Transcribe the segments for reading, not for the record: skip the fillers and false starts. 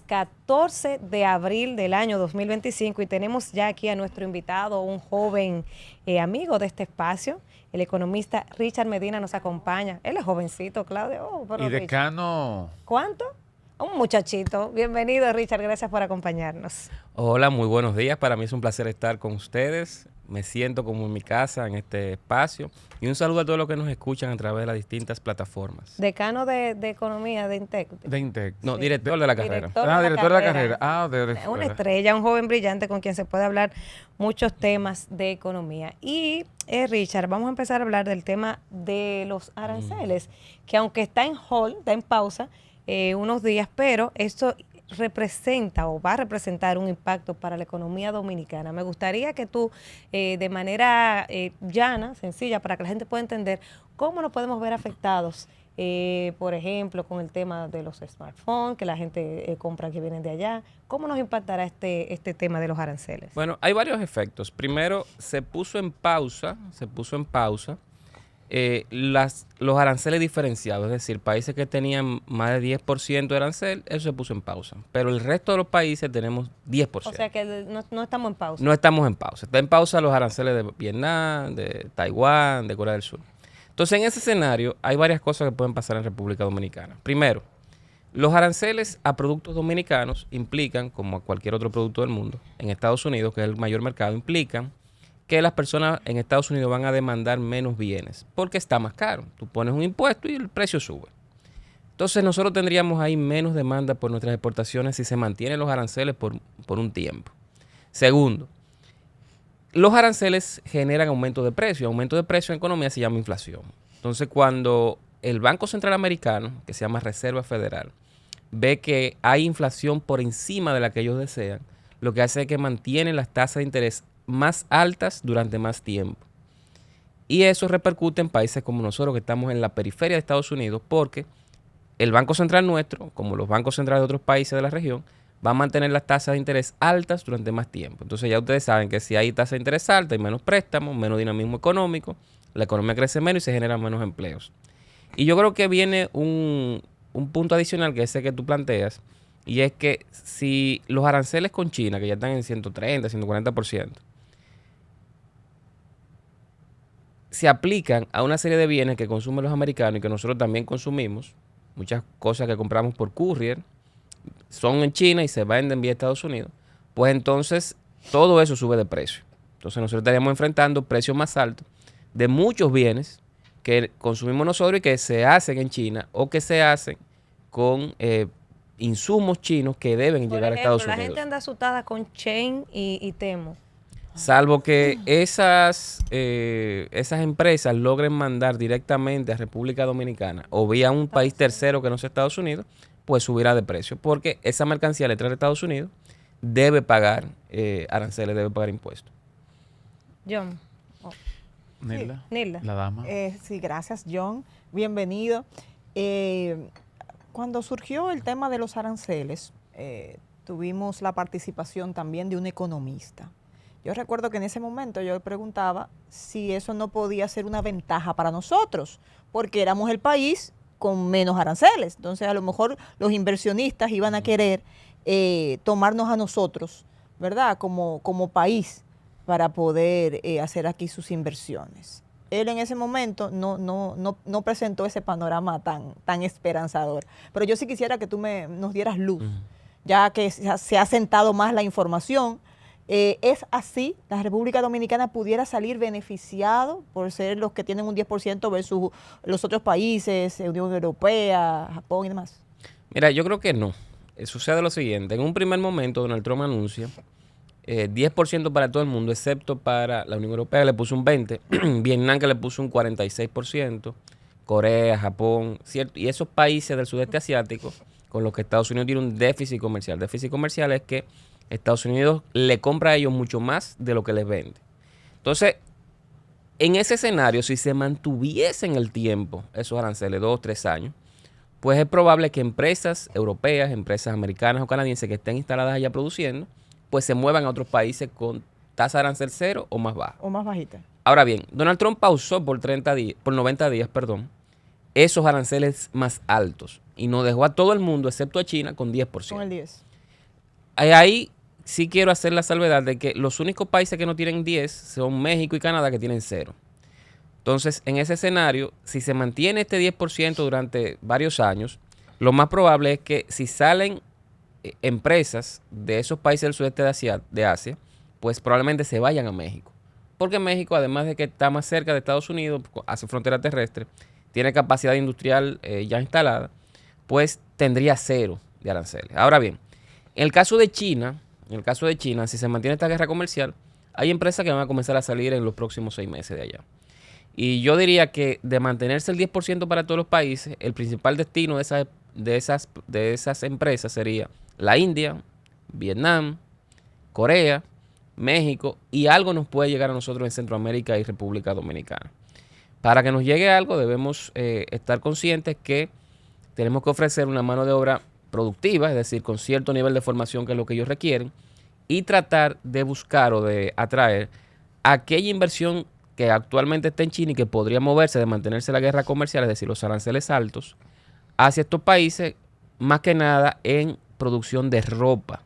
14 de abril del año 2025 y tenemos ya aquí a nuestro invitado, un joven amigo de este espacio, el economista Richard Medina nos acompaña. Él es jovencito, Claudio. Pero y decano. Richard, ¿cuánto? Un muchachito. Bienvenido, Richard. Gracias por acompañarnos. Hola, muy buenos días. Para mí es un placer estar con ustedes. Me siento como en mi casa, en este espacio. Y un saludo a todos los que nos escuchan a través de las distintas plataformas. Decano de Economía de INTEC. De INTEC. No, sí. Director de la carrera. Director de la carrera. Una estrella, un joven brillante con quien se puede hablar muchos temas de economía. Y Richard, vamos a empezar a hablar del tema de los aranceles, que aunque está en hold, está en pausa unos días, pero esto representa o va a representar un impacto para la economía dominicana. Me gustaría que tú, de manera llana, sencilla, para que la gente pueda entender cómo nos podemos ver afectados, por ejemplo, con el tema de los smartphones, que la gente compra que vienen de allá. ¿Cómo nos impactará este tema de los aranceles? Bueno, hay varios efectos. Primero, se puso en pausa los aranceles diferenciados, es decir, países que tenían más de 10% de arancel, eso se puso en pausa. Pero el resto de los países tenemos 10%. O sea que no estamos en pausa. No estamos en pausa. Está en pausa los aranceles de Vietnam, de Taiwán, de Corea del Sur. Entonces, en ese escenario, hay varias cosas que pueden pasar en República Dominicana. Primero, los aranceles a productos dominicanos implican, como a cualquier otro producto del mundo, en Estados Unidos, que es el mayor mercado, implican que las personas en Estados Unidos van a demandar menos bienes porque está más caro. Tú pones un impuesto y el precio sube. Entonces nosotros tendríamos ahí menos demanda por nuestras exportaciones si se mantienen los aranceles por un tiempo. Segundo, los aranceles generan aumento de precio. Aumento de precio en economía se llama inflación. Entonces cuando el Banco Central Americano, que se llama Reserva Federal, ve que hay inflación por encima de la que ellos desean, lo que hace es que mantienen las tasas de interés más altas durante más tiempo. Y eso repercute en países como nosotros, que estamos en la periferia de Estados Unidos, porque el Banco Central nuestro, como los bancos centrales de otros países de la región, va a mantener las tasas de interés altas durante más tiempo. Entonces ya ustedes saben que si hay tasas de interés altas, hay menos préstamos, menos dinamismo económico, la economía crece menos y se generan menos empleos. Y yo creo que viene un punto adicional, que es ese que tú planteas, y es que si los aranceles con China, que ya están en 130, 140%, se aplican a una serie de bienes que consumen los americanos y que nosotros también consumimos, muchas cosas que compramos por courier, son en China y se venden vía Estados Unidos, pues entonces todo eso sube de precio. Entonces nosotros estaríamos enfrentando precios más altos de muchos bienes que consumimos nosotros y que se hacen en China o que se hacen con insumos chinos que deben llegar a Estados Unidos. La gente anda asustada con Shein y Temu. Salvo que esas empresas logren mandar directamente a República Dominicana o vía un país tercero que no sea Estados Unidos, pues subirá de precio. Porque esa mercancía al entrar a Estados Unidos debe pagar aranceles, debe pagar impuestos. John. Nilda. Sí, Nilda. La dama. Sí, gracias, John. Bienvenido. Cuando surgió el tema de los aranceles, tuvimos la participación también de un economista. Yo recuerdo que en ese momento yo le preguntaba si eso no podía ser una ventaja para nosotros, porque éramos el país con menos aranceles. Entonces, a lo mejor los inversionistas iban a querer tomarnos a nosotros, ¿verdad? Como país para poder hacer aquí sus inversiones. Él en ese momento no presentó ese panorama tan esperanzador. Pero yo sí quisiera que tú nos dieras luz, ya que se ha sentado más la información. ¿Es así? ¿La República Dominicana pudiera salir beneficiado por ser los que tienen un 10% versus los otros países, Unión Europea, Japón y demás? Mira, yo creo que no. Sucede lo siguiente. En un primer momento, Donald Trump anuncia 10% para todo el mundo, excepto para la Unión Europea, que le puso un 20%, Vietnam, que le puso un 46%, Corea, Japón, ¿cierto? Y esos países del sudeste asiático, con los que Estados Unidos tiene un déficit comercial. Déficit comercial es que Estados Unidos le compra a ellos mucho más de lo que les vende. Entonces, en ese escenario, si se mantuviesen el tiempo esos aranceles, 2 o 3 años, pues es probable que empresas europeas, empresas americanas o canadienses que estén instaladas allá produciendo, pues se muevan a otros países con tasa de arancel cero o más baja. O más bajita. Ahora bien, Donald Trump pausó por 90 días, esos aranceles más altos y nos dejó a todo el mundo, excepto a China, con 10%. Con el 10. ahí sí quiero hacer la salvedad de que los únicos países que no tienen 10 son México y Canadá, que tienen 0. Entonces, en ese escenario, si se mantiene este 10% durante varios años, lo más probable es que si salen empresas de esos países del sudeste de Asia, pues probablemente se vayan a México. Porque México, además de que está más cerca de Estados Unidos, hace frontera terrestre, tiene capacidad industrial ya instalada, pues tendría 0 de aranceles. Ahora bien, en el caso de China, si se mantiene esta guerra comercial, hay empresas que van a comenzar a salir en los próximos 6 meses de allá. Y yo diría que de mantenerse el 10% para todos los países, el principal destino de esas empresas sería la India, Vietnam, Corea, México, y algo nos puede llegar a nosotros en Centroamérica y República Dominicana. Para que nos llegue algo debemos estar conscientes que tenemos que ofrecer una mano de obra productiva, es decir, con cierto nivel de formación que es lo que ellos requieren, y tratar de buscar o de atraer aquella inversión que actualmente está en China y que podría moverse de mantenerse la guerra comercial, es decir, los aranceles altos, hacia estos países, más que nada en producción de ropa,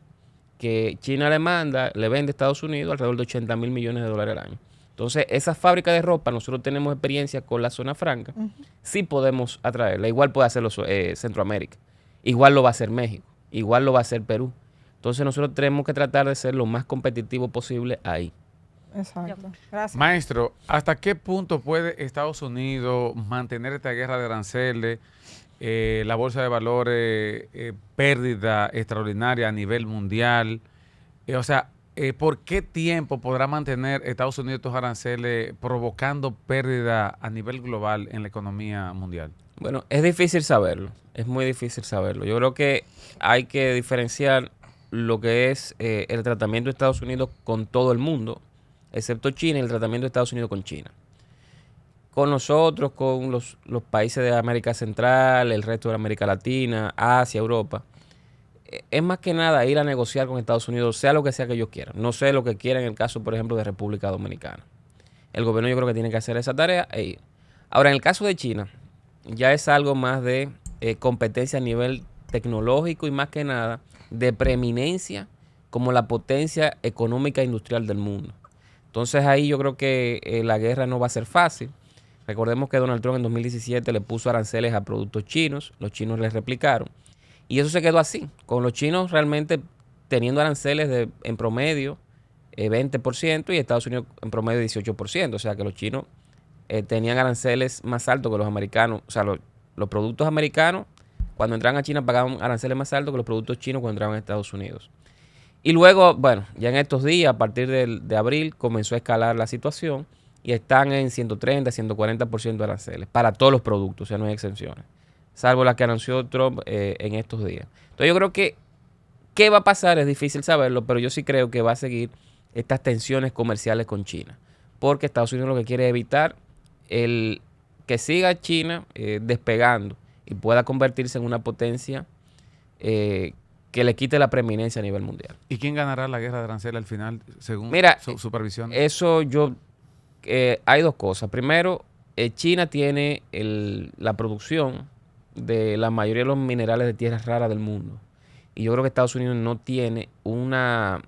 que China le vende a Estados Unidos alrededor de 80 mil millones de dólares al año. Entonces, esa fábrica de ropa, nosotros tenemos experiencia con la zona franca, sí podemos atraerla. Igual puede hacerlo Centroamérica, igual lo va a hacer México, igual lo va a hacer Perú. Entonces, nosotros tenemos que tratar de ser lo más competitivo posible ahí. Exacto. Gracias. Maestro, ¿hasta qué punto puede Estados Unidos mantener esta guerra de aranceles, la bolsa de valores, pérdida extraordinaria a nivel mundial? ¿Por qué tiempo podrá mantener Estados Unidos estos aranceles provocando pérdida a nivel global en la economía mundial? Bueno, es difícil saberlo, es muy difícil saberlo. Yo creo que hay que diferenciar lo que es el tratamiento de Estados Unidos con todo el mundo, excepto China, y el tratamiento de Estados Unidos con China. Con nosotros, con los países de América Central, el resto de América Latina, Asia, Europa, es más que nada ir a negociar con Estados Unidos, sea lo que sea que ellos quieran. No sé lo que quieran en el caso, por ejemplo, de República Dominicana. El gobierno yo creo que tiene que hacer esa tarea e ir. Ahora, en el caso de China, ya es algo más de competencia a nivel tecnológico y más que nada de preeminencia como la potencia económica e industrial del mundo. Entonces ahí yo creo que la guerra no va a ser fácil. Recordemos que Donald Trump en 2017 le puso aranceles a productos chinos, los chinos les replicaron. Y eso se quedó así, con los chinos realmente teniendo aranceles en promedio 20% y Estados Unidos en promedio 18%. O sea que los chinos tenían aranceles más altos que los americanos. O sea, los productos americanos cuando entraban a China pagaban aranceles más altos que los productos chinos cuando entraban a Estados Unidos. Y luego, bueno, ya en estos días, a partir de abril, comenzó a escalar la situación y están en 130, 140% de aranceles para todos los productos, o sea, no hay exenciones, salvo las que anunció Trump en estos días. Entonces yo creo que qué va a pasar es difícil saberlo, pero yo sí creo que va a seguir estas tensiones comerciales con China, porque Estados Unidos lo que quiere es evitar que siga China despegando y pueda convertirse en una potencia que le quite la preeminencia a nivel mundial. ¿Y quién ganará la guerra de aranceles al final, según su supervisión? Eso hay dos cosas. Primero, China tiene la producción de la mayoría de los minerales de tierras raras del mundo. Y yo creo que Estados Unidos no tiene una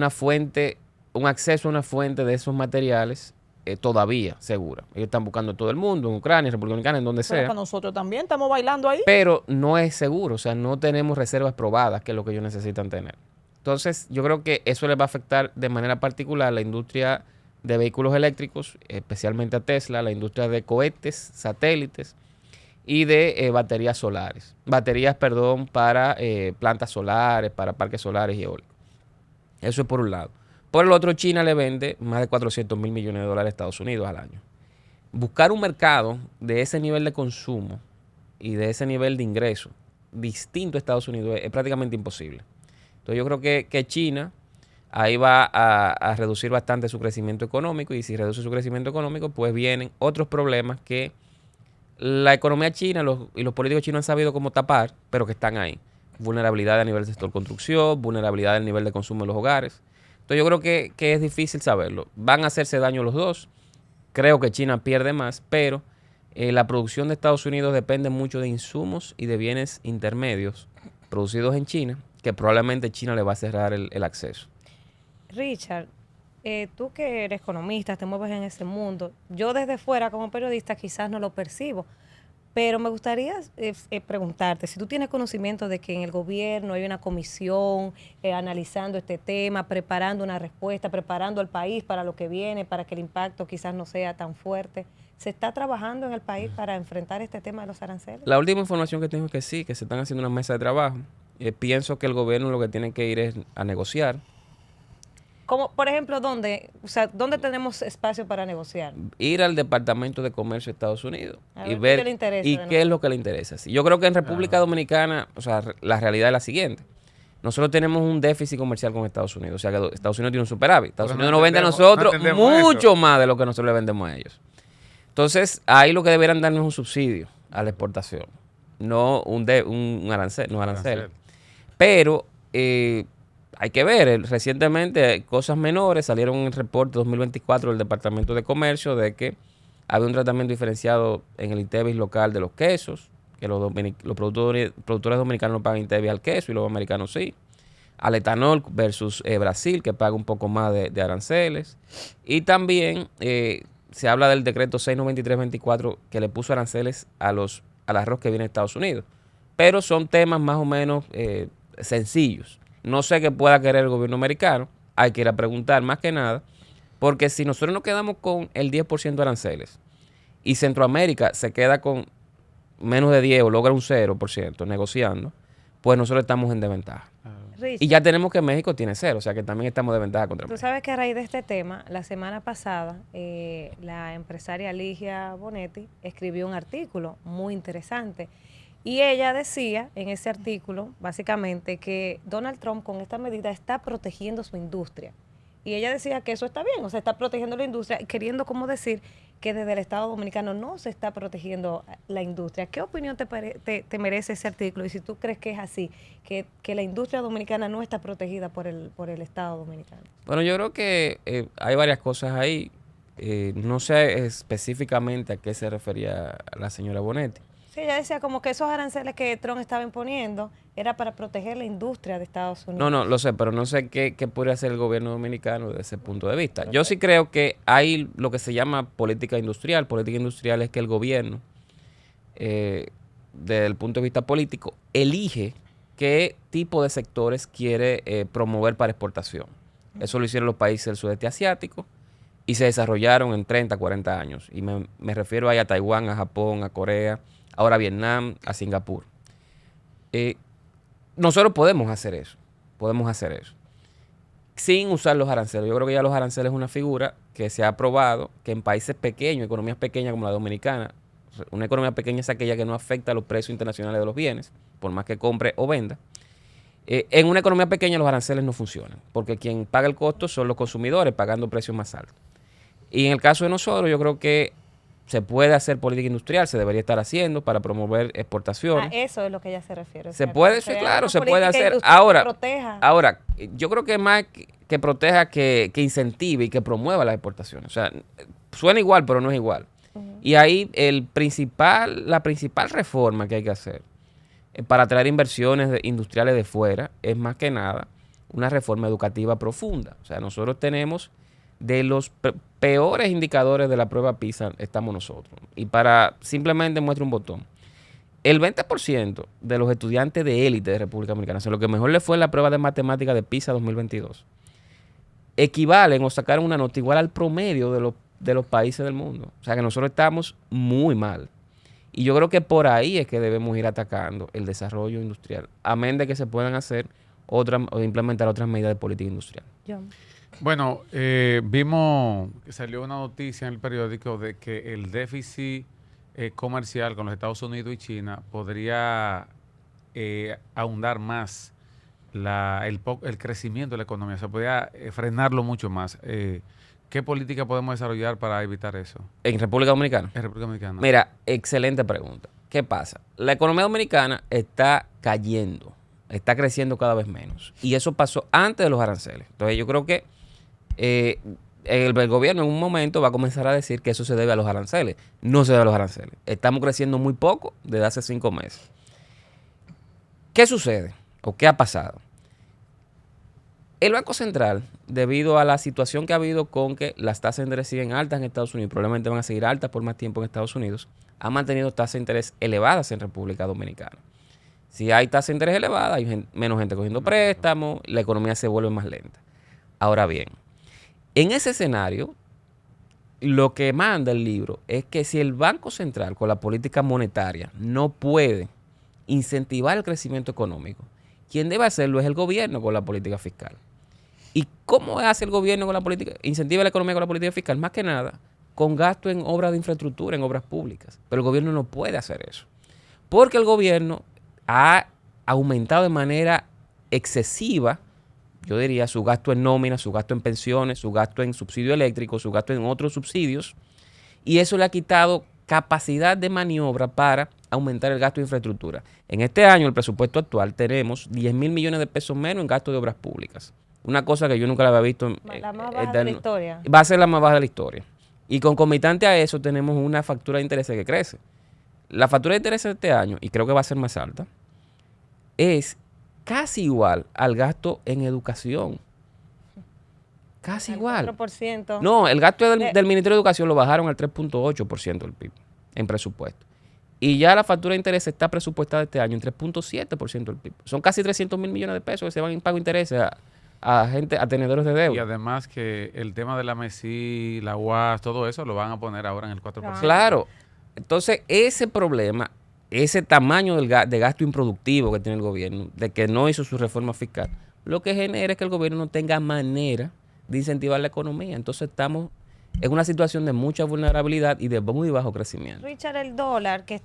fuente, un acceso a una fuente de esos materiales todavía segura. Ellos están buscando en todo el mundo, en Ucrania, en República Dominicana, en donde sea. Para nosotros también estamos bailando ahí. Pero no es seguro, o sea, no tenemos reservas probadas, que es lo que ellos necesitan tener. Entonces, yo creo que eso les va a afectar de manera particular a la industria de vehículos eléctricos, especialmente a Tesla, la industria de cohetes, satélites y de baterías solares. Para plantas solares, para parques solares y eólicos. Eso es por un lado. Por el otro, China le vende más de 400 mil millones de dólares a Estados Unidos al año. Buscar un mercado de ese nivel de consumo y de ese nivel de ingreso distinto a Estados Unidos es prácticamente imposible. Entonces yo creo que China ahí va a reducir bastante su crecimiento económico, y si reduce su crecimiento económico, pues vienen otros problemas que la economía china y los políticos chinos han sabido cómo tapar, pero que están ahí. Vulnerabilidad a nivel del sector construcción, vulnerabilidad al nivel de consumo en los hogares. Entonces yo creo que es difícil saberlo. Van a hacerse daño los dos. Creo que China pierde más, pero la producción de Estados Unidos depende mucho de insumos y de bienes intermedios producidos en China, que probablemente China le va a cerrar el acceso. Richard, tú que eres economista, te mueves en ese mundo, yo desde fuera como periodista quizás no lo percibo, pero me gustaría preguntarte si tú tienes conocimiento de que en el gobierno hay una comisión analizando este tema, preparando una respuesta, preparando al país para lo que viene, para que el impacto quizás no sea tan fuerte. ¿Se está trabajando en el país para enfrentar este tema de los aranceles? La última información que tengo es que sí, que se están haciendo una mesa de trabajo. Pienso que el gobierno lo que tiene que ir es a negociar. Como, por ejemplo, ¿dónde? O sea, ¿dónde tenemos espacio para negociar? Ir al Departamento de Comercio de Estados Unidos A y ver ver qué le interesa y de qué es lo que le interesa. Sí, yo creo que en República Dominicana, o sea, la realidad es la siguiente. Nosotros tenemos un déficit comercial con Estados Unidos. O sea, que Estados Unidos tiene un superávit. Estados Unidos nos vende a nosotros mucho más de lo que nosotros le vendemos a ellos. Entonces, ahí lo que deberían darnos es un subsidio a la exportación, no un arancel. Pero hay que ver, recientemente cosas menores salieron en el reporte 2024 del Departamento de Comercio de que había un tratamiento diferenciado en el INTEBIS local de los quesos, que los productores dominicanos no pagan INTEBIS al queso y los americanos sí. Al etanol versus Brasil, que paga un poco más de aranceles. Y también se habla del decreto 693-24 que le puso aranceles al arroz que viene de Estados Unidos. Pero son temas más o menos sencillos. No sé qué pueda querer el gobierno americano. Hay que ir a preguntar más que nada. Porque si nosotros nos quedamos con el 10% de aranceles y Centroamérica se queda con menos de 10 o logra un 0% negociando, pues nosotros estamos en desventaja. Richard, Y ya tenemos que México tiene 0, o sea que también estamos de ventaja contra tú México. sabes que a raíz de este tema, la semana pasada, la empresaria Ligia Bonetti escribió un artículo muy interesante. Y ella decía en ese artículo, básicamente, que Donald Trump con esta medida está protegiendo su industria. Y ella decía que eso está bien, o sea, está protegiendo la industria, queriendo como decir que desde el Estado Dominicano no se está protegiendo la industria. ¿Qué opinión te merece ese artículo? Y si tú crees que es así, que la industria dominicana no está protegida por el Estado Dominicano. Bueno, yo creo que hay varias cosas ahí. No sé específicamente a qué se refería la señora Bonetti. Sí, ella decía como que esos aranceles que Trump estaba imponiendo era para proteger la industria de Estados Unidos. No, lo sé, pero no sé qué podría hacer el gobierno dominicano desde ese punto de vista. Yo sí creo que hay lo que se llama política industrial. Política industrial es que el gobierno, desde el punto de vista político, elige qué tipo de sectores quiere promover para exportación. Eso lo hicieron los países del sudeste asiático y se desarrollaron en 30, 40 años. Y me refiero ahí a Taiwán, a Japón, a Corea, ahora a Vietnam, a Singapur. Nosotros podemos hacer eso sin usar los aranceles. Yo creo que ya los aranceles es una figura que se ha probado que en países pequeños, economías pequeñas como la dominicana, una economía pequeña es aquella que no afecta a los precios internacionales de los bienes, por más que compre o venda. En una economía pequeña los aranceles no funcionan, porque quien paga el costo son los consumidores pagando precios más altos. Y en el caso de nosotros, yo creo que se puede hacer política industrial, se debería estar haciendo para promover exportaciones. Eso es lo que ella se refiere. Se puede, sí, claro, se puede hacer. Ahora, yo creo que es más que proteja, que incentive y que promueva las exportaciones. O sea, suena igual, pero no es igual. Y ahí la principal reforma que hay que hacer para atraer inversiones industriales de fuera es más que nada una reforma educativa profunda. O sea, nosotros tenemos de los peores indicadores de la prueba PISA, estamos nosotros. Y para simplemente muestre un botón. El 20% de los estudiantes de élite de República Dominicana, o sea, lo que mejor le fue en la prueba de matemática de PISA 2022, equivalen o sacaron una nota igual al promedio de los países del mundo. O sea, que nosotros estamos muy mal. Y yo creo que por ahí es que debemos ir atacando el desarrollo industrial, amén de que se puedan hacer otras o implementar otras medidas de política industrial. John. Bueno, vimos que salió una noticia en el periódico de que el déficit comercial con los Estados Unidos y China podría ahondar más el crecimiento de la economía, o sea, podría frenarlo mucho más. ¿Qué política podemos desarrollar para evitar eso? ¿En República Dominicana? En República Dominicana. Mira, excelente pregunta. ¿Qué pasa? La economía dominicana está cayendo, está creciendo cada vez menos. Y eso pasó antes de los aranceles. Entonces yo creo que el gobierno en un momento va a comenzar a decir que eso se debe a los aranceles. No se debe a los aranceles. Estamos creciendo muy poco desde hace 5 meses. ¿Qué sucede? ¿O qué ha pasado? El Banco Central, debido a la situación que ha habido con que las tasas de interés siguen altas en Estados Unidos, probablemente van a seguir altas por más tiempo en Estados Unidos, ha mantenido tasas de interés elevadas en República Dominicana. Si hay tasas de interés elevadas, hay menos gente cogiendo préstamos, la economía se vuelve más lenta. Ahora bien, en ese escenario, lo que manda el libro es que si el Banco Central con la política monetaria no puede incentivar el crecimiento económico, quien debe hacerlo es el gobierno con la política fiscal. ¿Y cómo hace el gobierno con la política? Incentiva la economía con la política fiscal, más que nada, con gasto en obras de infraestructura, en obras públicas. Pero el gobierno no puede hacer eso. Porque el gobierno ha aumentado de manera excesiva, yo diría, su gasto en nómina, su gasto en pensiones, su gasto en subsidio eléctrico, su gasto en otros subsidios, y eso le ha quitado capacidad de maniobra para aumentar el gasto de infraestructura. En este año, el presupuesto actual, tenemos 10,000 millones de pesos menos en gasto de obras públicas. Una cosa que yo nunca la había visto. La más baja de la historia. Va a ser la más baja de la historia. Y concomitante a eso, tenemos una factura de intereses que crece. La factura de intereses de este año, y creo que va a ser más alta, es casi igual al gasto en educación. Casi igual. 4%. No, el gasto del Ministerio de Educación lo bajaron al 3.8% del PIB en presupuesto. Y ya la factura de intereses está presupuestada este año en 3.7% del PIB. Son casi 300,000 millones de pesos que se van en pago de intereses a gente, a tenedores de deuda. Y además que el tema de la MESI, la UAS, todo eso lo van a poner ahora en el 4%. Claro. Entonces, ese problema, ese tamaño de gasto improductivo que tiene el gobierno, de que no hizo su reforma fiscal, lo que genera es que el gobierno no tenga manera de incentivar la economía. Entonces, estamos en una situación de mucha vulnerabilidad y de muy bajo crecimiento. Richard, el dólar que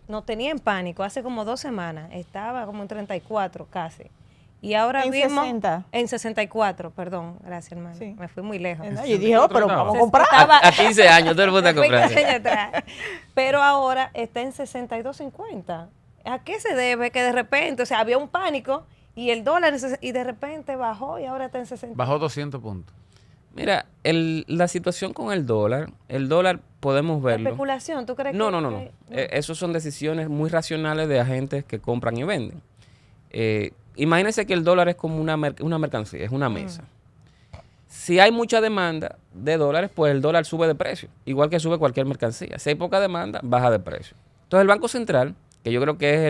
nos tenía en pánico hace como 2 semanas, estaba como en 34 casi. Y ahora mismo 60. En 64, perdón, gracias hermano, Sí. me fui muy lejos. Y dije, pero vamos a comprar. A 15 años, todo el mundo está comprando. 20 años atrás. Pero ahora está en 62.50. ¿A qué se debe que de repente, o sea, había un pánico y el dólar y de repente bajó y ahora está en 60? Bajó 200 puntos. Mira, la situación con el dólar podemos verlo. ¿Especulación? ¿Tú crees No. que Esas son decisiones muy racionales de agentes que compran y venden. Imagínense que el dólar es como una mercancía, es una mesa. Si hay mucha demanda de dólares, pues el dólar sube de precio, igual que sube cualquier mercancía. Si hay poca demanda, baja de precio. Entonces el Banco Central, que yo creo que es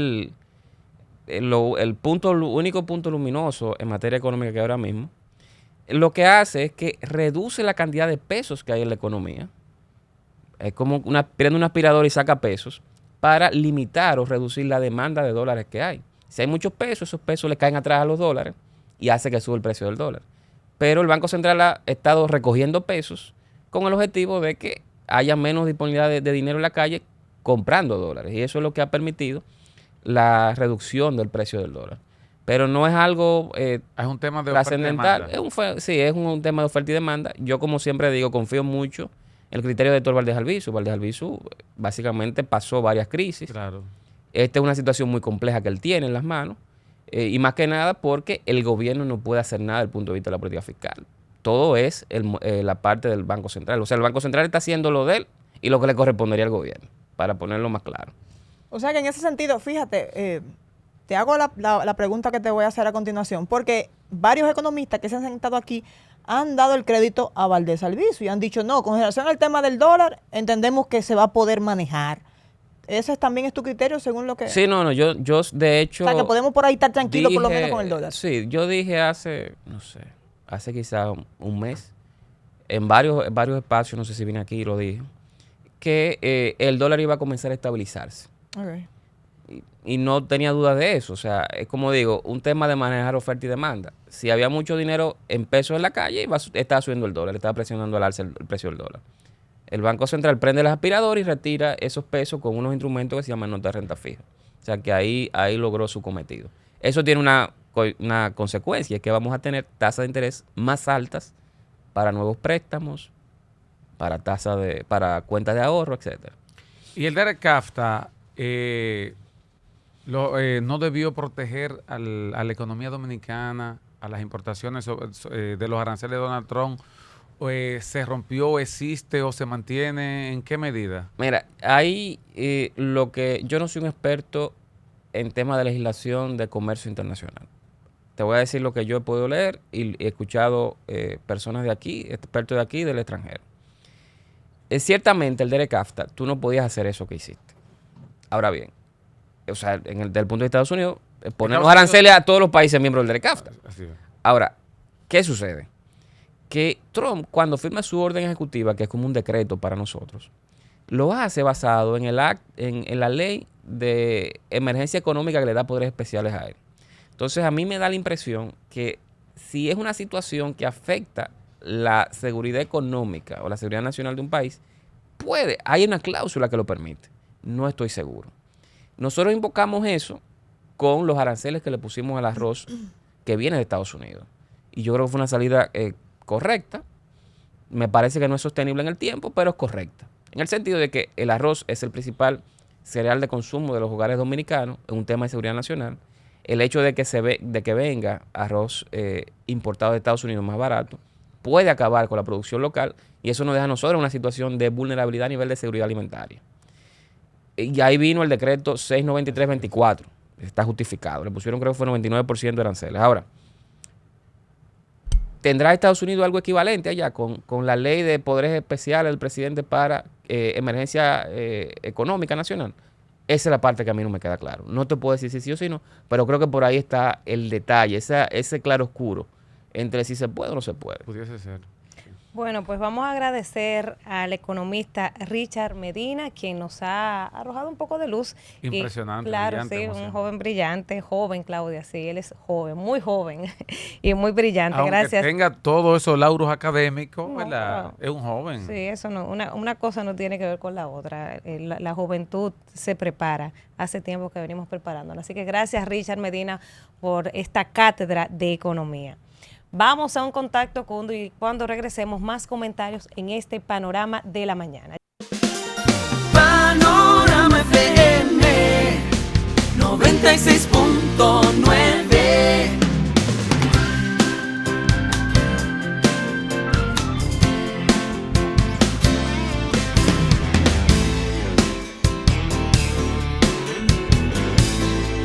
el único punto luminoso en materia económica que hay ahora mismo, lo que hace es que reduce la cantidad de pesos que hay en la economía. Es como prende un aspirador y saca pesos para limitar o reducir la demanda de dólares que hay. Si hay muchos pesos, esos pesos le caen atrás a los dólares y hace que sube el precio del dólar. Pero el Banco Central ha estado recogiendo pesos con el objetivo de que haya menos disponibilidad de dinero en la calle comprando dólares. Y eso es lo que ha permitido la reducción del precio del dólar. Pero no es algo es un tema de trascendental. oferta y demanda. Sí, es un tema de oferta y demanda. Yo, como siempre digo, confío mucho en el criterio de Héctor Valdés Albizu. Valdés Albizu básicamente pasó varias crisis. Claro. Esta es una situación muy compleja que él tiene en las manos. Y más que nada porque el gobierno no puede hacer nada desde el punto de vista de la política fiscal. Todo es la parte del Banco Central. O sea, el Banco Central está haciendo lo de él y lo que le correspondería al gobierno, para ponerlo más claro. O sea que en ese sentido, fíjate, te hago la pregunta que te voy a hacer a continuación, porque varios economistas que se han sentado aquí han dado el crédito a Valdés Albizu y han dicho, no, con relación al tema del dólar, entendemos que se va a poder manejar. ¿Ese también es tu criterio según lo que...? Sí, no, yo de hecho... O sea, que podemos por ahí estar tranquilos por lo menos con el dólar. Sí, yo dije hace quizás un mes, en varios espacios, no sé si vine aquí y lo dije, que el dólar iba a comenzar a estabilizarse. Okay. Y no tenía duda de eso. O sea, es como digo, un tema de manejar oferta y demanda. Si había mucho dinero en pesos en la calle, estaba subiendo el dólar, estaba presionando al alza el precio del dólar. El Banco Central prende el aspirador y retira esos pesos con unos instrumentos que se llaman nota de renta fija. O sea, que ahí logró su cometido. Eso tiene una consecuencia, es que vamos a tener tasas de interés más altas para nuevos préstamos, para cuentas de ahorro, etcétera. Y el Derek Kafta no debió proteger a la economía dominicana, a las importaciones de los aranceles de Donald Trump. ¿Se rompió, existe o se mantiene? ¿En qué medida? Mira, hay yo no soy un experto en temas de legislación de comercio internacional, te voy a decir lo que yo he podido leer y he escuchado personas de aquí, expertos de aquí y del extranjero. Ciertamente el DERECAFTA, tú no podías hacer eso que hiciste. Ahora bien, o sea, desde el punto de Estados Unidos, poner los aranceles a todos los países miembros del DERECAFTA. Ahora, ¿qué sucede? Que Trump, cuando firma su orden ejecutiva, que es como un decreto para nosotros, lo hace basado en la ley de emergencia económica que le da poderes especiales a él. Entonces, a mí me da la impresión que si es una situación que afecta la seguridad económica o la seguridad nacional de un país, hay una cláusula que lo permite. No estoy seguro. Nosotros invocamos eso con los aranceles que le pusimos al arroz que viene de Estados Unidos. Y yo creo que fue una salida correcta. Me parece que no es sostenible en el tiempo, pero es correcta. En el sentido de que el arroz es el principal cereal de consumo de los hogares dominicanos, es un tema de seguridad nacional. El hecho de que venga arroz importado de Estados Unidos más barato puede acabar con la producción local y eso nos deja a nosotros en una situación de vulnerabilidad a nivel de seguridad alimentaria. Y ahí vino el decreto 693-24. Está justificado. Le pusieron, creo que fue 99% de aranceles. Ahora, ¿tendrá Estados Unidos algo equivalente allá con la ley de poderes especiales del presidente para emergencia económica nacional? Esa es la parte que a mí no me queda claro. No te puedo decir si sí o si no, pero creo que por ahí está el detalle, ese claroscuro entre si se puede o no se puede. Pudiese ser. Bueno, pues vamos a agradecer al economista Richard Medina, quien nos ha arrojado un poco de luz. Impresionante. Y, claro, sí, un joven brillante, joven, Claudia, sí, él es joven, muy joven y muy brillante. Aunque gracias. tenga todos esos lauros académicos, ¿verdad? Es un joven. Sí, eso no, una cosa no tiene que ver con la otra. La juventud se prepara. Hace tiempo que venimos preparándola. Así que gracias, Richard Medina, por esta cátedra de economía. Vamos a un contacto cuando regresemos más comentarios en este Panorama de la Mañana. Panorama FM 96.9